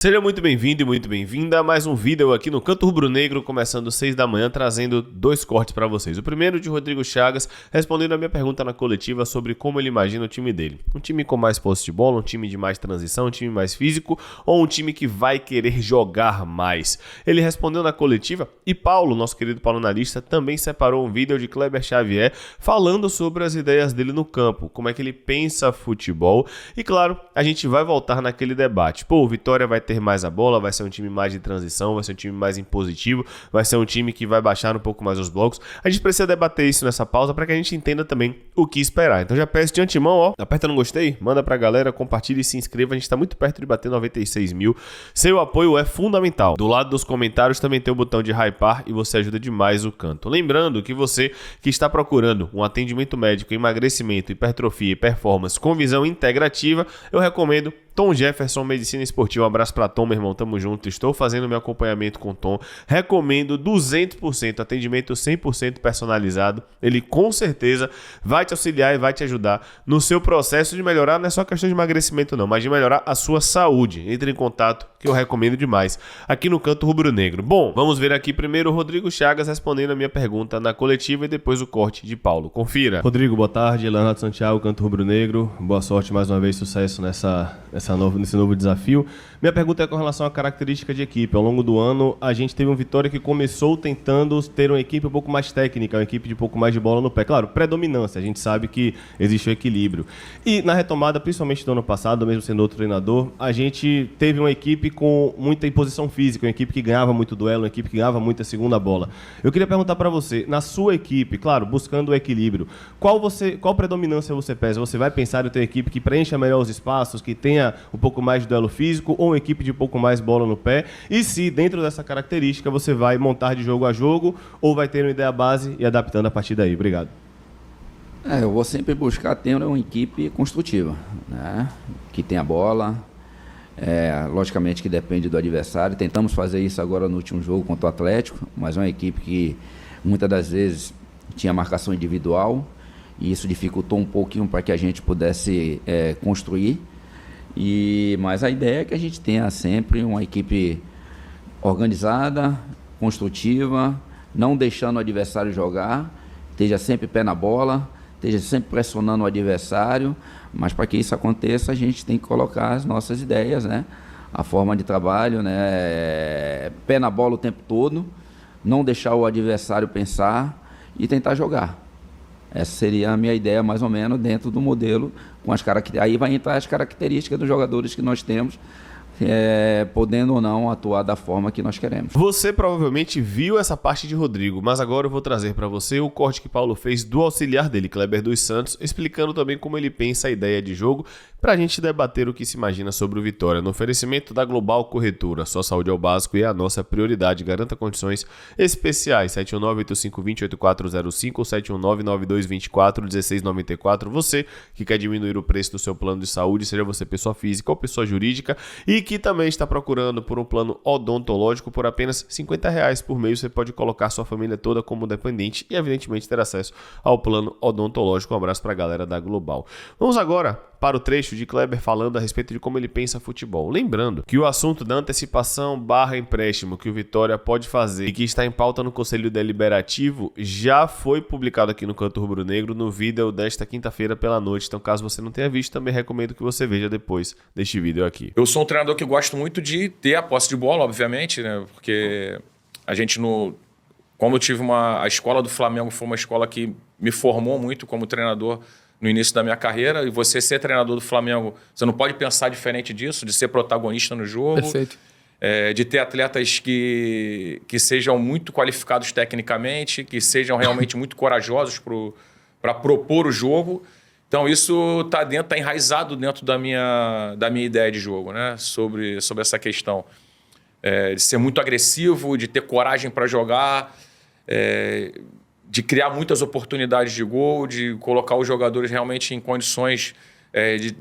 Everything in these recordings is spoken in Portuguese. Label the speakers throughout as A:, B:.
A: Seja muito bem-vindo e muito bem-vinda a mais um vídeo aqui no Canto Rubro-Negro, começando 6 da manhã, trazendo dois cortes para vocês. O primeiro de Rodrigo Chagas, respondendo a minha pergunta na coletiva sobre como ele imagina o time dele. Um time com mais posse de bola, um time de mais transição, um time mais físico ou um time que vai querer jogar mais? Ele respondeu na coletiva e Paulo, nosso querido Paulo analista, também separou um vídeo de Kleber Xavier falando sobre as ideias dele no campo, como é que ele pensa futebol e, claro, a gente vai voltar naquele debate. Pô, o Vitória vai ter mais a bola, vai ser um time mais de transição, vai ser um time mais impositivo, vai ser um time que vai baixar um pouco mais os blocos. A gente precisa debater isso nessa pausa para que a gente entenda também o que esperar. Então já peço de antemão, ó, aperta no gostei, manda pra galera, compartilha e se inscreva. A gente tá muito perto de bater 96 mil. Seu apoio é fundamental. Do lado dos comentários também tem o botão de hypar e você ajuda demais o canto. Lembrando que você que está procurando um atendimento médico, emagrecimento, hipertrofia e performance com visão integrativa, eu recomendo Tom Jefferson, Medicina Esportiva. Um abraço pra Tom, meu irmão, tamo junto. Estou fazendo meu acompanhamento com Tom. Recomendo 200%, atendimento 100% personalizado. Ele com certeza vai te auxiliar e vai te ajudar no seu processo de melhorar. Não é só questão de emagrecimento não, mas de melhorar a sua saúde. Entre em contato que eu recomendo demais aqui no Canto Rubro-Negro. Bom, vamos ver aqui primeiro o Rodrigo Chagas respondendo a minha pergunta na coletiva e depois o corte de Paulo. Confira. Rodrigo, boa tarde. Leonardo Santiago, Canto Rubro-Negro. Boa sorte mais uma vez, sucesso nesse novo desafio. Minha pergunta é com relação à característica de equipe. Ao longo do ano, a gente teve um Vitória que começou tentando ter uma equipe um pouco mais técnica, uma equipe de um pouco mais de bola no pé. Claro, predominância, a gente sabe que existe o equilíbrio. E na retomada, principalmente do ano passado, mesmo sendo outro treinador, a gente teve uma equipe com muita imposição física, uma equipe que ganhava muito duelo, uma equipe que ganhava muita segunda bola. Eu queria perguntar para você, na sua equipe, claro, buscando o equilíbrio, qual predominância você pesa? Você vai pensar em ter uma equipe que preencha melhor os espaços, que tenha um pouco mais de duelo físico ou uma equipe de um pouco mais bola no pé? E se dentro dessa característica você vai montar de jogo a jogo ou vai ter uma ideia base e adaptando a partir daí? Obrigado.
B: Eu vou sempre buscar ter uma equipe construtiva, né? Que tenha bola, logicamente que depende do adversário. Tentamos fazer isso agora no último jogo contra o Atlético, mas é uma equipe que muitas das vezes tinha marcação individual e isso dificultou um pouquinho para que a gente pudesse construir. Mas a ideia é que a gente tenha sempre uma equipe organizada, construtiva, não deixando o adversário jogar, esteja sempre pé na bola, esteja sempre pressionando o adversário, mas para que isso aconteça a gente tem que colocar as nossas ideias, né? A forma de trabalho, né? Pé na bola o tempo todo, não deixar o adversário pensar e tentar jogar. Essa seria a minha ideia, mais ou menos, dentro do modelo. Aí vai entrar as características dos jogadores que nós temos, podendo ou não atuar da forma que nós queremos.
A: Você provavelmente viu essa parte de Rodrigo, mas agora eu vou trazer para você o corte que Paulo fez do auxiliar dele, Kleber dos Santos, explicando também como ele pensa a ideia de jogo, para a gente debater o que se imagina sobre o Vitória. No oferecimento da Global Corretora, sua saúde é o básico e é a nossa prioridade. Garanta condições especiais, 719-8520-8405 ou 719-9224-1694. Você que quer diminuir o preço do seu plano de saúde, seja você pessoa física ou pessoa jurídica, e que também está procurando por um plano odontológico por apenas R$50 por mês, você pode colocar sua família toda como dependente e evidentemente ter acesso ao plano odontológico. Um abraço para a galera da Global. Vamos agora para o trecho de Kleber falando a respeito de como ele pensa futebol. Lembrando que o assunto da antecipação / empréstimo que o Vitória pode fazer e que está em pauta no Conselho Deliberativo já foi publicado aqui no Canto Rubro-Negro no vídeo desta quinta-feira pela noite. Então, caso você não tenha visto, também recomendo que você veja depois deste vídeo aqui.
C: Eu sou um treinador que gosto muito de ter a posse de bola, obviamente, né? Porque a gente como eu tive a escola do Flamengo foi uma escola que me formou muito como treinador no início da minha carreira, e você ser treinador do Flamengo, você não pode pensar diferente disso, de ser protagonista no jogo.
D: Perfeito.
C: De ter atletas que sejam muito qualificados tecnicamente, que sejam realmente muito corajosos para propor o jogo. Então isso está enraizado dentro da minha ideia de jogo, né? Sobre essa questão. De ser muito agressivo, de ter coragem para jogar, de criar muitas oportunidades de gol, de colocar os jogadores realmente em condições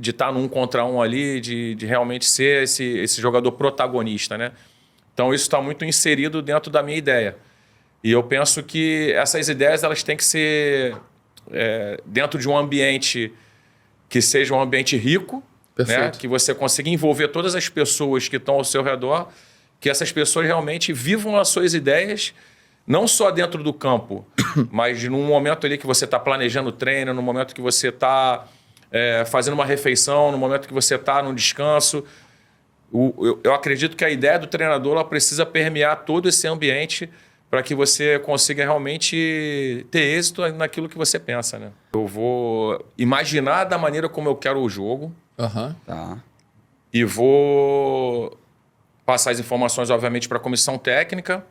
C: de estar no 1 contra 1 ali, de realmente ser esse jogador protagonista, né? Então isso está muito inserido dentro da minha ideia. E eu penso que essas ideias elas têm que ser dentro de um ambiente que seja um ambiente rico, Que você consiga envolver todas as pessoas que estão ao seu redor, que essas pessoas realmente vivam as suas ideias, não só dentro do campo, mas num momento ali que você está planejando o treino, no momento que você está fazendo uma refeição, no momento que você está no descanso. Eu acredito que a ideia do treinador ela precisa permear todo esse ambiente para que você consiga realmente ter êxito naquilo que você pensa, né? Eu vou imaginar da maneira como eu quero o jogo e vou passar as informações, obviamente, para a comissão técnica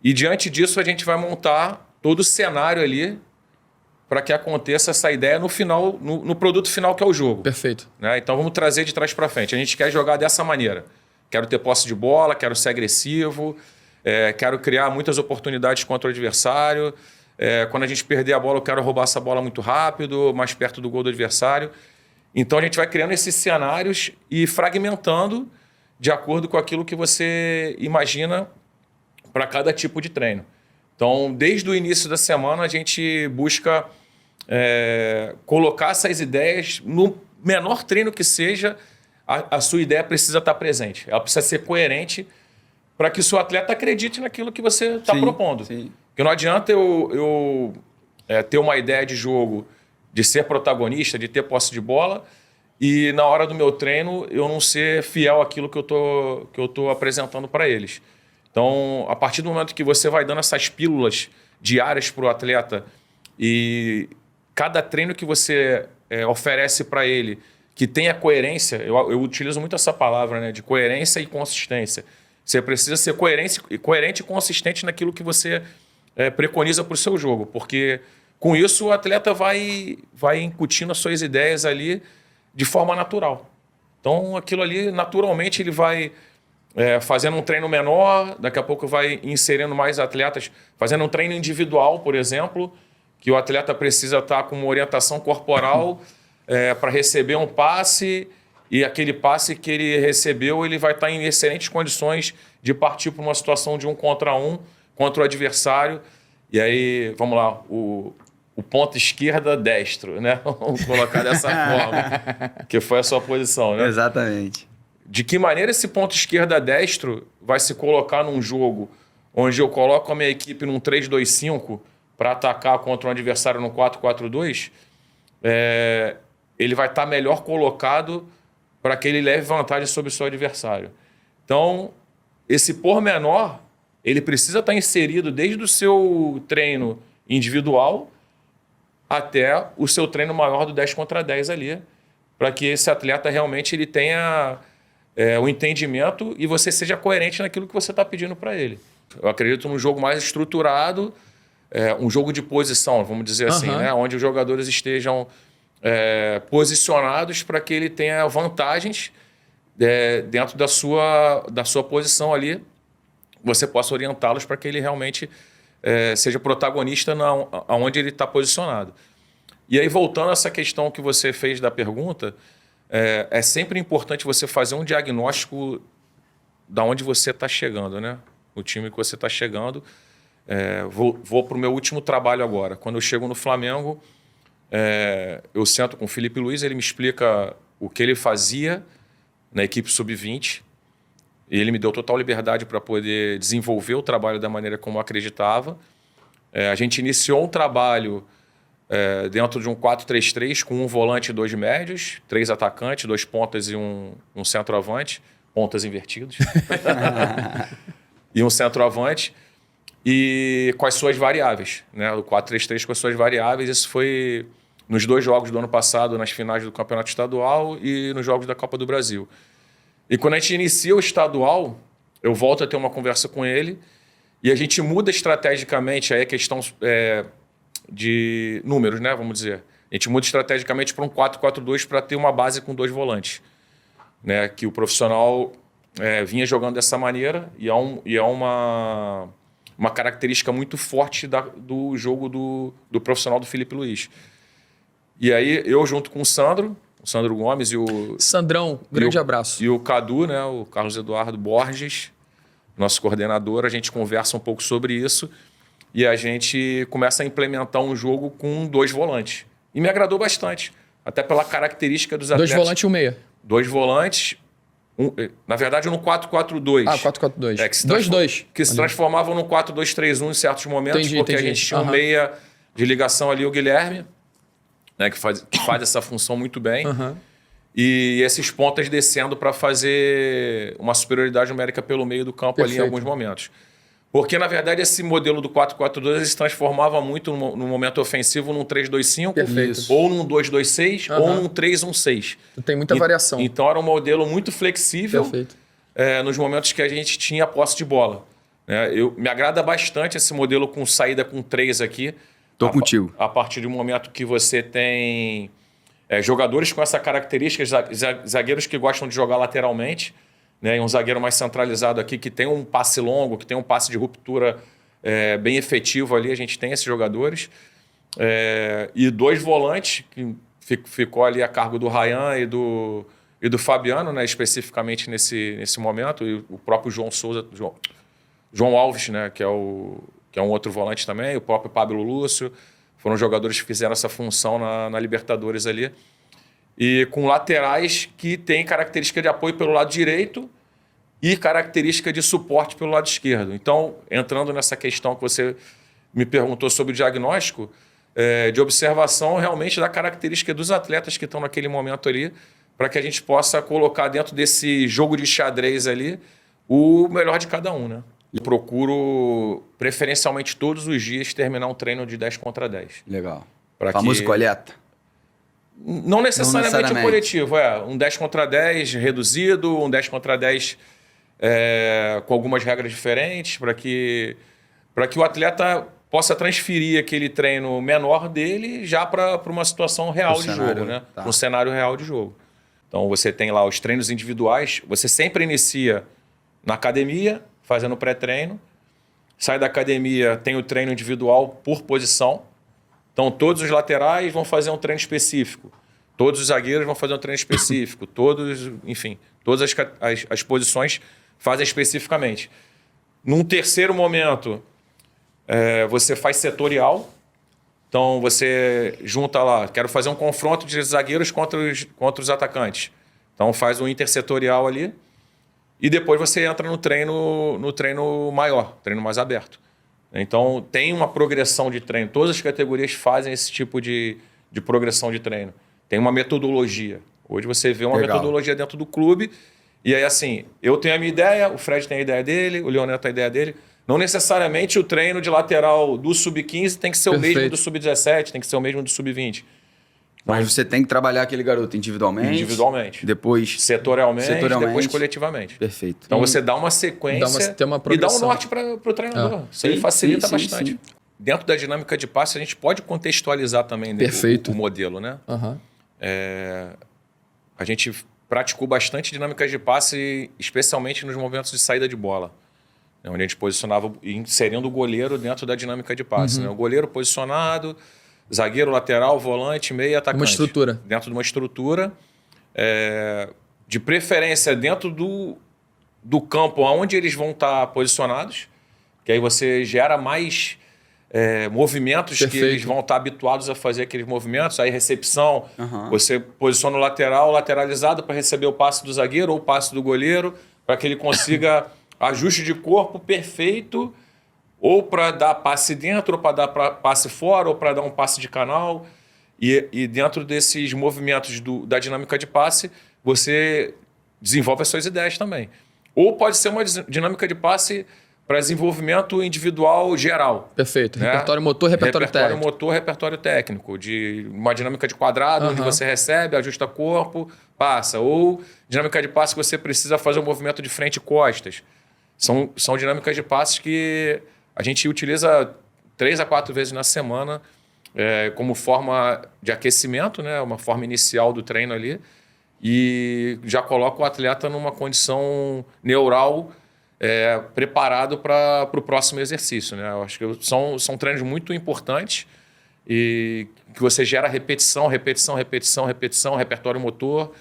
C: e, diante disso, a gente vai montar todo o cenário ali para que aconteça essa ideia no final, no produto final que é o jogo.
D: Perfeito.
C: Né? Então vamos trazer de trás para frente. A gente quer jogar dessa maneira. Quero ter posse de bola, quero ser agressivo, quero criar muitas oportunidades contra o adversário. Quando a gente perder a bola, eu quero roubar essa bola muito rápido, mais perto do gol do adversário. Então a gente vai criando esses cenários e fragmentando de acordo com aquilo que você imagina para cada tipo de treino. Então, desde o início da semana, a gente busca colocar essas ideias no menor treino que seja, a sua ideia precisa estar presente. Ela precisa ser coerente para que o seu atleta acredite naquilo que você está propondo.
B: Sim.
C: Porque não adianta eu ter uma ideia de jogo, de ser protagonista, de ter posse de bola, e na hora do meu treino eu não ser fiel àquilo que eu tô apresentando para eles. Então, a partir do momento que você vai dando essas pílulas diárias para o atleta e cada treino que você oferece para ele que tenha coerência, eu utilizo muito essa palavra, né, de coerência e consistência. Você precisa ser coerente e consistente naquilo que você preconiza para o seu jogo, porque com isso o atleta vai incutindo as suas ideias ali de forma natural. Então, aquilo ali, naturalmente, ele vai fazendo um treino menor, daqui a pouco vai inserindo mais atletas, fazendo um treino individual, por exemplo, que o atleta precisa estar com uma orientação corporal para receber um passe, e aquele passe que ele recebeu, ele vai estar em excelentes condições de partir para uma situação de 1 contra 1 contra o adversário. E aí, vamos lá, o ponta esquerda destro, né? Vamos colocar dessa forma, que foi a sua posição, né?
E: Exatamente.
C: De que maneira esse ponto esquerda destro vai se colocar num jogo onde eu coloco a minha equipe num 3-2-5 para atacar contra um adversário no 4-4-2, ele vai estar melhor colocado para que ele leve vantagem sobre o seu adversário. Então, esse pormenor, ele precisa estar inserido desde o seu treino individual até o seu treino maior do 10 contra 10 ali, para que esse atleta realmente ele tenha o entendimento e você seja coerente naquilo que você está pedindo para ele. Eu acredito num jogo mais estruturado, um jogo de posição, vamos dizer assim, né? Onde os jogadores estejam posicionados para que ele tenha vantagens dentro da sua posição ali, você possa orientá-los para que ele realmente seja protagonista onde ele está posicionado. E aí, voltando a essa questão que você fez da pergunta, é sempre importante você fazer um diagnóstico da onde você está chegando, né? O time que você está chegando. Vou para o meu último trabalho agora. Quando eu chego no Flamengo, eu sento com o Felipe Luiz, ele me explica o que ele fazia na equipe sub-20. E ele me deu total liberdade para poder desenvolver o trabalho da maneira como eu acreditava. A gente iniciou um trabalho dentro de um 4-3-3 com um volante e 2 médios, 3 atacantes, 2 pontas e um centroavante, pontas invertidos, e um centroavante, e com as suas variáveis, né? O 4-3-3 com as suas variáveis. Isso foi nos 2 jogos do ano passado, nas finais do Campeonato Estadual e nos jogos da Copa do Brasil. E quando a gente inicia o estadual, eu volto a ter uma conversa com ele e a gente muda estrategicamente aí a questão de números, né? Vamos dizer. A gente muda estrategicamente para um 4-4-2 para ter uma base com 2 volantes, né? Que o profissional vinha jogando dessa maneira e é uma característica muito forte do jogo do profissional do Felipe Luiz. E aí eu junto com o Sandro Gomes e o...
D: Sandrão, grande abraço.
C: E o Cadu, né, o Carlos Eduardo Borges, nosso coordenador, a gente conversa um pouco sobre isso e a gente começa a implementar um jogo com 2 volantes. E me agradou bastante, até pela característica dos atletas.
D: 2 volantes e 1 meia.
C: 2 volantes, na verdade no 4-4-2.
D: 4-4-2.
C: Que se
D: 2-2.
C: Que se transformavam no 4-2-3-1 em certos momentos, porque a gente tinha um meia de ligação ali, o Guilherme, né, que faz essa função muito bem. E esses pontas descendo para fazer uma superioridade numérica pelo meio do campo ali em alguns momentos. Porque, na verdade, esse modelo do 4-4-2 se transformava muito no momento ofensivo num 3-2-5, ou num 2-2-6, ou num 3-1-6.
D: Tem muita variação.
C: Então, era um modelo muito flexível nos momentos que a gente tinha posse de bola. Me agrada bastante esse modelo com saída com 3 aqui.
E: Tô contigo.
C: A partir do momento que você tem jogadores com essa característica, zagueiros que gostam de jogar lateralmente, né, e um zagueiro mais centralizado aqui, que tem um passe longo, que tem um passe de ruptura bem efetivo ali, a gente tem esses jogadores. E 2 volantes, que ficou ali a cargo do Ryan e do Fabiano, né, especificamente nesse momento, e o próprio João Alves, né, que é um outro volante também, o próprio Pablo Lúcio, foram jogadores que fizeram essa função na Libertadores ali. E com laterais que têm característica de apoio pelo lado direito e característica de suporte pelo lado esquerdo. Então, entrando nessa questão que você me perguntou sobre o diagnóstico, de observação realmente da característica dos atletas que estão naquele momento ali, para que a gente possa colocar dentro desse jogo de xadrez ali o melhor de cada um, né? Eu procuro, preferencialmente todos os dias, terminar um treino de 10 contra 10.
E: Legal. Famoso coleta.
C: Não necessariamente um coletivo, um 10 contra 10 reduzido, um 10 contra 10 com algumas regras diferentes, para que o atleta possa transferir aquele treino menor dele já para uma situação real de jogo, né? Para um cenário real de jogo. Então você tem lá os treinos individuais, você sempre inicia na academia, fazendo pré-treino, sai da academia, tem o treino individual por posição. Então, todos os laterais vão fazer um treino específico. Todos os zagueiros vão fazer um treino específico. Todas as posições fazem especificamente. Num terceiro momento, você faz setorial. Então, você junta lá, quero fazer um confronto de zagueiros contra os atacantes. Então, faz um intersetorial ali. E depois você entra no treino maior, treino mais aberto. Então, tem uma progressão de treino. Todas as categorias fazem esse tipo de progressão de treino. Tem uma metodologia. Hoje você vê uma metodologia dentro do clube. E aí, assim, eu tenho a minha ideia, o Fred tem a ideia dele, o Leonel tem a ideia dele. Não necessariamente o treino de lateral do sub-15 tem que ser o mesmo do sub-17, tem que ser o mesmo do sub-20.
E: Mas você tem que trabalhar aquele garoto individualmente. Depois
C: setorialmente, depois coletivamente.
E: Perfeito.
C: Então você dá uma sequência e dá um norte para o treinador. Isso aí facilita bastante. Sim. Dentro da dinâmica de passe, a gente pode contextualizar também o modelo, né? A gente praticou bastante dinâmicas de passe, especialmente nos momentos de saída de bola, onde a gente posicionava, inserindo o goleiro dentro da dinâmica de passe. Né? O goleiro posicionado, zagueiro, lateral, volante, meia, atacante.
D: Uma estrutura.
C: Dentro de uma estrutura. De preferência dentro do campo onde eles vão estar posicionados, que aí você gera mais movimentos. Perfeito. Que eles vão estar habituados a fazer aqueles movimentos. Aí recepção, você posiciona o lateral lateralizado para receber o passe do zagueiro ou o passe do goleiro, para que ele consiga ajuste de corpo perfeito, ou para dar passe dentro, ou para dar passe fora, ou para dar um passe de canal. E dentro desses movimentos da dinâmica de passe, você desenvolve as suas ideias também. Ou pode ser uma dinâmica de passe para desenvolvimento individual geral.
D: Perfeito. Né? Repertório motor, repertório técnico.
C: Repertório motor, repertório técnico. De uma dinâmica de quadrado, onde você recebe, ajusta corpo, passa. Ou dinâmica de passe que você precisa fazer um movimento de frente e costas. São dinâmicas de passes que a gente utiliza 3 a 4 vezes na semana como forma de aquecimento, né? Uma forma inicial do treino ali. E já coloca o atleta numa condição neural preparado para o próximo exercício. Né? Eu acho que são treinos muito importantes e que você gera repetição, repertório motor.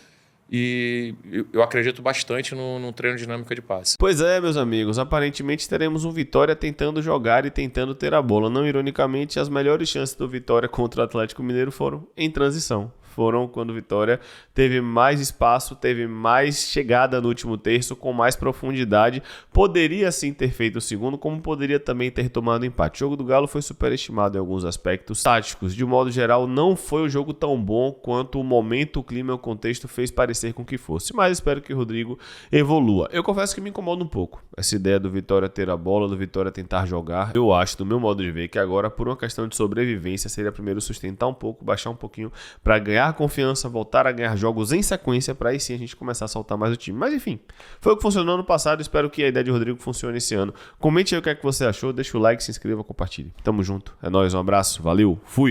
C: E eu acredito bastante no treino dinâmica de passe.
A: Pois é, meus amigos, aparentemente teremos um Vitória tentando jogar e tentando ter a bola. Não ironicamente, as melhores chances do Vitória contra o Atlético Mineiro foram em transição. foram quando o Vitória teve mais espaço, teve mais chegada no último terço, com mais profundidade. Poderia sim ter feito o segundo, como poderia também ter tomado empate. O jogo do Galo foi superestimado em alguns aspectos táticos. De modo geral, não foi um jogo tão bom quanto o momento, o clima e o contexto fez parecer com que fosse. Mas espero que o Rodrigo evolua. Eu confesso que me incomoda um pouco essa ideia do Vitória ter a bola, do Vitória tentar jogar. Eu acho, do meu modo de ver, que agora, por uma questão de sobrevivência, seria primeiro sustentar um pouco, baixar um pouquinho para ganhar confiança, voltar a ganhar jogos em sequência, para aí sim a gente começar a soltar mais o time. Mas enfim, foi o que funcionou no passado, espero que a ideia de Rodrigo funcione esse ano. Comente aí o que é que você achou, deixa o like, se inscreva, compartilhe. Tamo junto, é nóis, um abraço, valeu, fui!